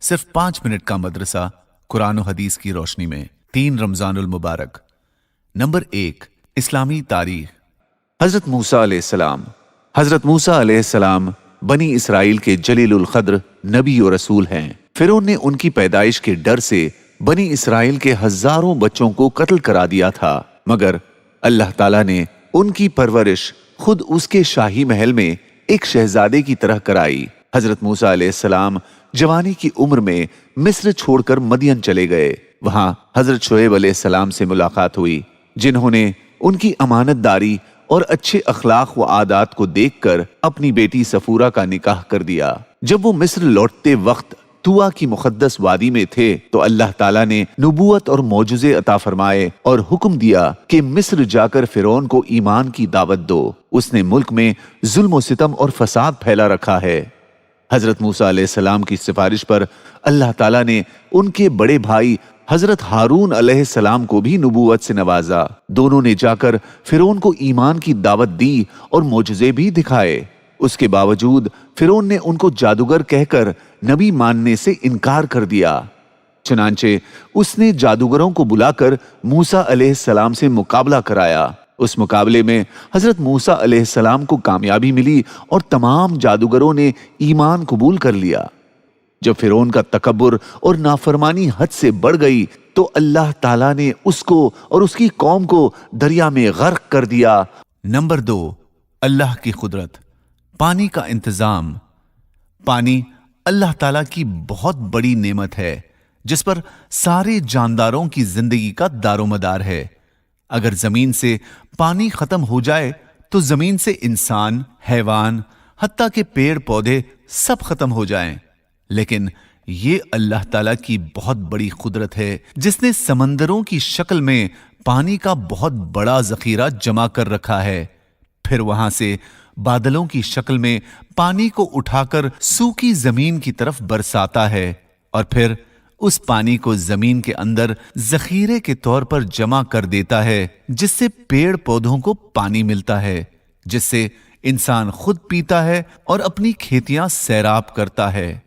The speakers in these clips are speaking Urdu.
صرف 5 منٹ کا مدرسہ قرآن و حدیث کی روشنی میں 3 رمضان المبارک۔ نمبر 1، اسلامی تاریخ۔ حضرت موسیٰ علیہ السلام۔ حضرت موسیٰ علیہ السلام بنی اسرائیل کے جلیل القدر نبی و رسول ہیں۔ فرعون نے ان کی پیدائش کے ڈر سے بنی اسرائیل کے ہزاروں بچوں کو قتل کرا دیا تھا، مگر اللہ تعالیٰ نے ان کی پرورش خود اس کے شاہی محل میں ایک شہزادے کی طرح کرائی۔ حضرت موسیٰ علیہ السلام جوانی کی عمر میں مصر چھوڑ کر مدین چلے گئے۔ وہاں حضرت شعیب علیہ السلام سے ملاقات ہوئی، جنہوں نے ان کی امانت داری اور اچھے اخلاق و عادات کو دیکھ کر اپنی بیٹی صفورہ کا نکاح کر دیا۔ جب وہ مصر لوٹتے وقت طوٰ کی مقدس وادی میں تھے تو اللہ تعالیٰ نے نبوت اور معجزے عطا فرمائے اور حکم دیا کہ مصر جا کر فرعون کو ایمان کی دعوت دو، اس نے ملک میں ظلم و ستم اور فساد پھیلا رکھا ہے۔ حضرت موسیٰ علیہ السلام کی سفارش پر اللہ تعالیٰ نے ان کے بڑے بھائی حضرت ہارون علیہ السلام کو بھی نبوت سے نوازا۔ دونوں نے جا کر فرعون کو ایمان کی دعوت دی اور معجزے بھی دکھائے۔ اس کے باوجود فرعون نے ان کو جادوگر کہہ کر نبی ماننے سے انکار کر دیا۔ چنانچہ اس نے جادوگروں کو بلا کر موسیٰ علیہ السلام سے مقابلہ کرایا۔ اس مقابلے میں حضرت موسیٰ علیہ السلام کو کامیابی ملی اور تمام جادوگروں نے ایمان قبول کر لیا۔ جب فرعون کا تکبر اور نافرمانی حد سے بڑھ گئی تو اللہ تعالیٰ نے اس کو اور اس کی قوم کو دریا میں غرق کر دیا۔ نمبر 2، اللہ کی قدرت، پانی کا انتظام۔ پانی اللہ تعالیٰ کی بہت بڑی نعمت ہے جس پر سارے جانداروں کی زندگی کا دار و مدار ہے۔ اگر زمین سے پانی ختم ہو جائے تو زمین سے انسان، حیوان، حتیٰ کہ پیڑ پودے سب ختم ہو جائیں۔ لیکن یہ اللہ تعالیٰ کی بہت بڑی قدرت ہے جس نے سمندروں کی شکل میں پانی کا بہت بڑا ذخیرہ جمع کر رکھا ہے، پھر وہاں سے بادلوں کی شکل میں پانی کو اٹھا کر سوکھی زمین کی طرف برساتا ہے اور پھر اس پانی کو زمین کے اندر ذخیرے کے طور پر جمع کر دیتا ہے، جس سے پیڑ پودوں کو پانی ملتا ہے، جس سے انسان خود پیتا ہے اور اپنی کھیتیاں سیراب کرتا ہے۔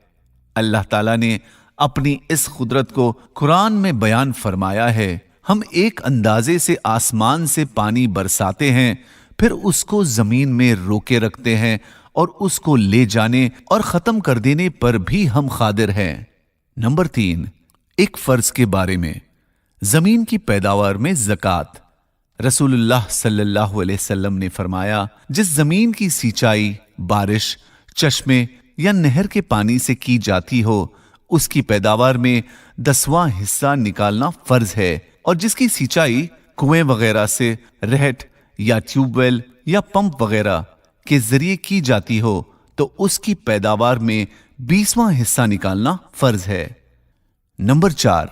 اللہ تعالیٰ نے اپنی اس قدرت کو قرآن میں بیان فرمایا ہے۔ ہم ایک اندازے سے آسمان سے پانی برساتے ہیں، پھر اس کو زمین میں روکے رکھتے ہیں اور اس کو لے جانے اور ختم کر دینے پر بھی ہم قادر ہیں۔ نمبر 3، ایک فرض کے بارے میں، زمین کی پیداوار میں زکوٰۃ۔ رسول اللہ صلی اللہ علیہ وسلم نے فرمایا، جس زمین کی سینچائی بارش، چشمے یا نہر کے پانی سے کی جاتی ہو اس کی پیداوار میں 10واں حصہ نکالنا فرض ہے، اور جس کی سینچائی کنویں وغیرہ سے، رہٹ یا ٹیوب ویل یا پمپ وغیرہ کے ذریعے کی جاتی ہو تو اس کی پیداوار میں 20واں حصہ نکالنا فرض ہے۔ نمبر 4،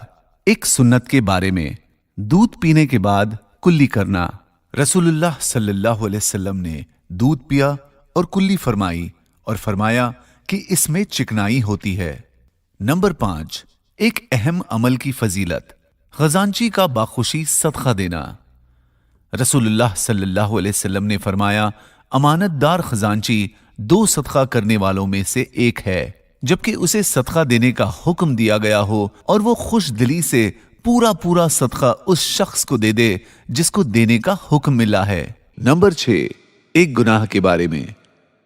ایک سنت کے بارے میں، دودھ پینے کے بعد کلی کرنا۔ رسول اللہ صلی اللہ علیہ وسلم نے دودھ پیا اور کلی فرمائی اور فرمایا کہ اس میں چکنائی ہوتی ہے۔ نمبر 5، ایک اہم عمل کی فضیلت، خزانچی کا باخوشی صدقہ دینا۔ رسول اللہ صلی اللہ علیہ وسلم نے فرمایا، امانت دار خزانچی 2 صدقہ کرنے والوں میں سے ایک ہے، جبکہ اسے صدقہ دینے کا حکم دیا گیا ہو اور وہ خوش دلی سے پورا صدقہ اس شخص کو دے دے جس کو دینے کا حکم ملا ہے۔ نمبر 6، ایک گناہ کے بارے میں،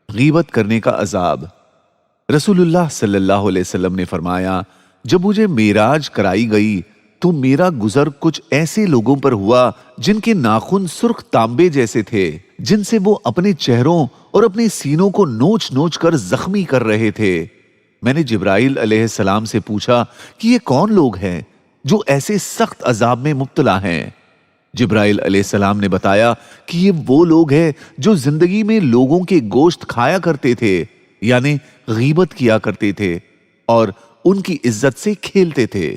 غیبت کرنے کا عذاب۔ رسول اللہ صلی اللہ علیہ وسلم نے فرمایا، جب مجھے معراج کرائی گئی تو میرا گزر کچھ ایسے لوگوں پر ہوا جن کے ناخن سرخ تانبے جیسے تھے، جن سے وہ اپنے چہروں اور اپنے سینوں کو نوچ نوچ کر زخمی کر رہے تھے۔ میں نے جبرائیل علیہ السلام سے پوچھا کہ یہ کون لوگ ہیں جو ایسے سخت عذاب میں مبتلا ہیں؟ جبرائیل علیہ السلام نے بتایا کہ یہ وہ لوگ ہیں جو زندگی میں لوگوں کے گوشت کھایا کرتے تھے، یعنی غیبت کیا کرتے تھے اور ان کی عزت سے کھیلتے تھے۔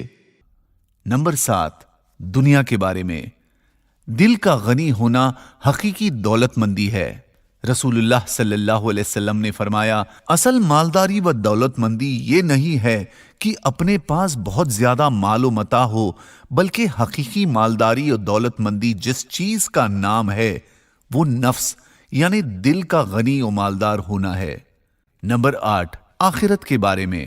نمبر 7، دنیا کے بارے میں، دل کا غنی ہونا حقیقی دولت مندی ہے۔ رسول اللہ صلی اللہ علیہ وسلم نے فرمایا، اصل مالداری و دولت مندی یہ نہیں ہے کہ اپنے پاس بہت زیادہ مال و متاع ہو، بلکہ حقیقی مالداری و دولت مندی جس چیز کا نام ہے وہ نفس یعنی دل کا غنی و مالدار ہونا ہے۔ نمبر 8، آخرت کے بارے میں،